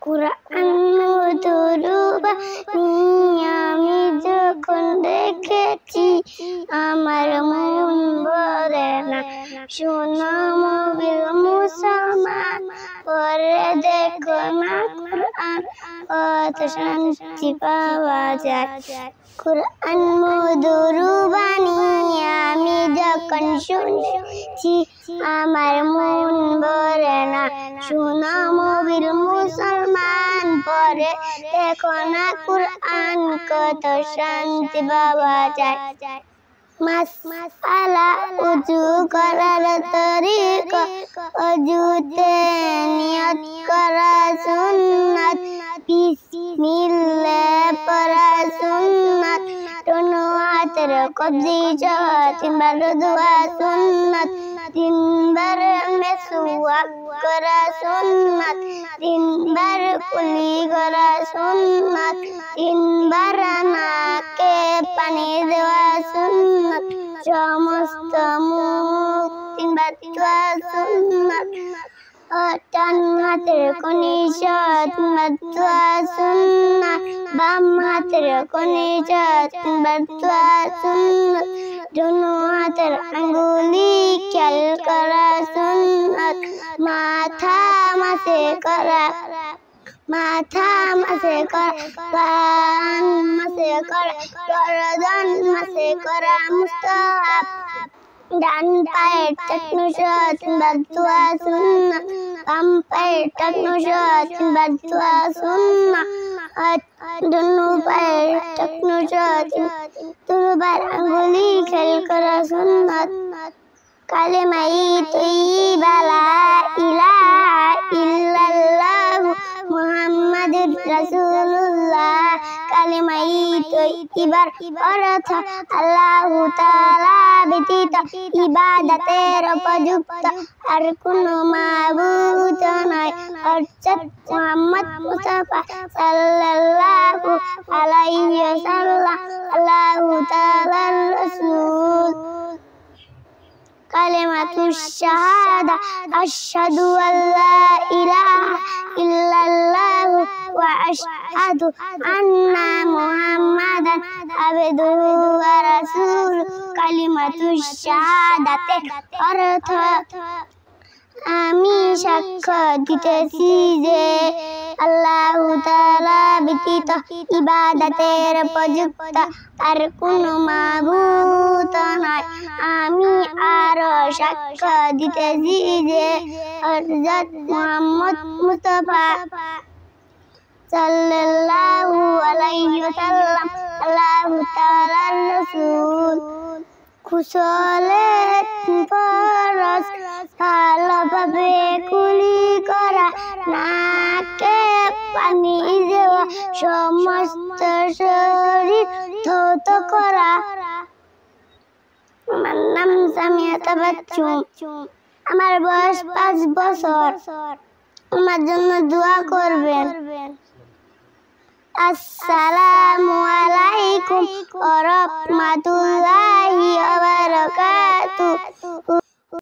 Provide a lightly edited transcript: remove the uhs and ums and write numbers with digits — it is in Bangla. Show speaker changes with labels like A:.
A: কুরআন মধুরবাণী আমি যখন দেখেছি আমার মন ভরে না। শোনো মুমিন মুসলমান, পড়ে দেখো না কুরআন, কত শান্তি পাওয়া যায়। কুরআন মধুরবাণী আমি যখন শুনেছি আমার মন ভরে না। শোনো মুমিন মুসলমান, পড়ে দেখো না কুরআন, কত শান্তি পাওয়া যায়। মাসআলা উযু করার তরিকা, ওযুতে নিয়ত করা সুন্নাত, বিসমিল্লাহ পড়া সুন্নাত, দুনো হাতের কবজি সহ তিনবার দোয়া সুন্নাত, তিনবার মেসওয়াক করা সুন্নাত, তিনবার কুলি করা সুন্নাত, তিনবার নাকে পানি দেওয়া সুন্নাত, সমস্ত মুখ তিনবার ধোয়া সুন্নাত, ডান হাতের কনিষ্ঠ তিনবার ধোয়া সুন্নাত, বাম হাতের কনিষ্ঠ তিনবার ধোয়া সুন্নাত, দুনো হাতের আঙ্গুলি খেয়াল করা সুন্নাত, মাথা মাসে করা কান মাসে করা গর্দন মাসে করা মুস্তাহাব। ডান পায়ের টাকনু সহ তিনবার ধোয়া সুন্নাত, বাম পায়ের টাকনু সহ তিনবার ধোয়া সুন্নাত, দুনো পায়ের টাকনু সহ দুবার আঙ্গুলি খেয়াল করা সুন্নাত। কালেমাই তৈয়্যিবা লা ইলাহা ইল্লাল্লাহ মুহাম্মাদুর রাসূলুল্লাহ। কালেমাই তৈয়্যিবার অর্থ আল্লাহু তাআলা ব্যতীত ইবাদতের উপযুক্ত আর কোনো মাবুদ নাই, অর্থাৎ মুহাম্মদ মুস্তাফা সাল্লাল্লাহু আলাইহি ওয়াসাল্লাম আল্লাহু তাআলার রাসূল। কালিমাতুশ শাহাদা আশহাদু আল্লা ইলাহা ইল্লাল্লাহ ওয়া আশহাদু আন্না মুহাম্মাদান আবদুহু ওয়া রাসূলুহু। কালিমাতুশ শাহাদাতের অর্থ আমি সাক্ষ্য দিতেছি যে আল্লাহু তাআলা ব্যতীত ইবাদতের উপযুক্ত আর কোনো মাবুদ নাই। আমি আরো সাক্ষ্য দিতেছি যে হযরত মুহাম্মদ মুস্তাফা সাল্লাল্লাহু আলাইহি ওয়াসাল্লাম আল্লাহু তাআলার রাসূল। কুশলে ফরজ ভালোভাবে কুলি করা, নাকে পানি দেওয়া, সমস্ত শরীর ধৌত করা। আমার নাম সামিয়াতা বাচ্চু, আমার বয়স 5 বছর। আমার জন্য দোয়া করবেন। আসসালামু আলাইকুম ওয়া রাহমাতুল্লাহি ওয়া বারাকাতুহু।